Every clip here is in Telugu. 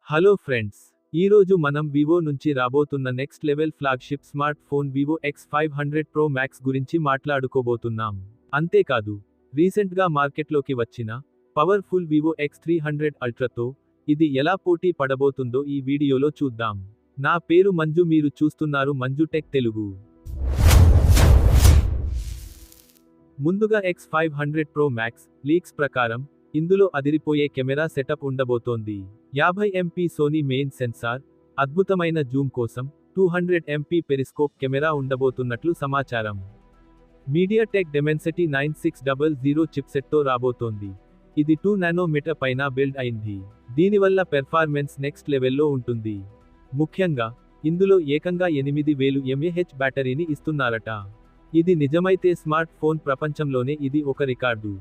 హలో ఫ్రెండ్స్, ఈరోజు మనం వివో నుంచి రాబోతున్న next level flagship smart phone Vivo X500 Pro Max గురించి మాట్లాడుకోబోతున్నాం. అంతేకాదు, రీసెంట్గా మార్కెట్లోకి వచ్చిన పవర్ఫుల్ వివో X300 Ultraతో ఇది ఎలా పోటీ పడబోతుందో ఈ వీడియోలో చూద్దాం. నా పేరు మంజు, మీరు చూస్తున్నారు మంజు టెక్ తెలుగు. ముందుగా X500 Pro Max లీక్స్ ప్రకారం ఇందులో అదిరిపోయే కెమెరా సెటప్ ఉండబోతోంది. 50 MP సోనీ మెయిన్ సెన్సార్, అద్భుతమైన జూమ్ కోసం 200 MP పెరిస్కోప్ కెమెరా ఉండబోతున్నట్లు సమాచారం. మీడియాటెక్ డెమెన్సిటీ 9600 చిప్సెట్తో రాబోతోంది. ఇది 2 నానోమీటర్ పైన బిల్డ్ అయింది. దీనివల్ల పెర్ఫార్మెన్స్ నెక్స్ట్ లెవెల్లో ఉంటుంది. ముఖ్యంగా ఇందులో ఏకంగా 8000 mAh బ్యాటరీని ఇస్తున్నారట. ఇది నిజమైతే స్మార్ట్ ఫోన్ ప్రపంచంలోనే ఇది ఒక రికార్డు.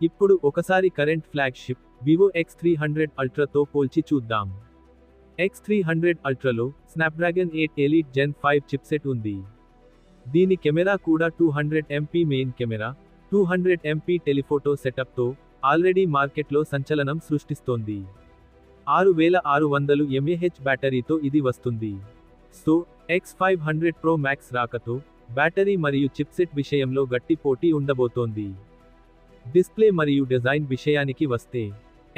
ఇప్పుడు ఒకసారి కరెంట్ ఫ్లాగ్షిప్ వివో X300 Ultraతో పోల్చి చూద్దాం. X300 Ultraలో స్నాప్డ్రాగన్ 8 ఎలీట్ జెన్ 5 చిప్సెట్ ఉంది. దీని కెమెరా కూడా 200 MP main camera, 200 MP telephoto సెటప్తో ఆల్రెడీ మార్కెట్లో సంచలనం సృష్టిస్తోంది. 6600 mAh బ్యాటరీతో ఇది వస్తుంది. సో, X500 Pro Max రాకతో బ్యాటరీ మరియు చిప్సెట్ విషయంలో గట్టి పోటీ ఉండబోతోంది. డిస్ప్లే మరియు డిజైన్ విషయానికి వస్తే,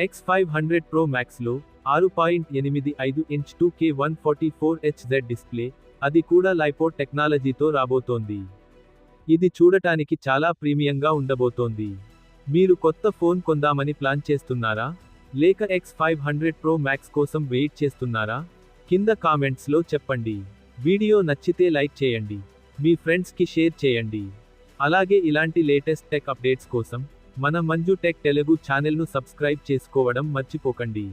X500 Pro Maxలో 6.85 inch 2K 144Hz display, అది కూడా లైపో టెక్నాలజీతో రాబోతోంది. ఇది చూడటానికి చాలా ప్రీమియంగా ఉండబోతోంది. మీరు కొత్త ఫోన్ కొందామని ప్లాన్ చేస్తున్నారా? లేక X500 Pro Max కోసం వెయిట్ చేస్తున్నారా? కింద కామెంట్స్లో చెప్పండి. వీడియో నచ్చితే లైక్ చేయండి, మీ ఫ్రెండ్స్కి షేర్ చేయండి. అలాగే ఇలాంటి లేటెస్ట్ టెక్ అప్డేట్స్ కోసం మన మంజు టెక్ తెలుగు ఛానల్ను సబ్స్క్రైబ్ చేసుకోవడం మర్చిపోకండి.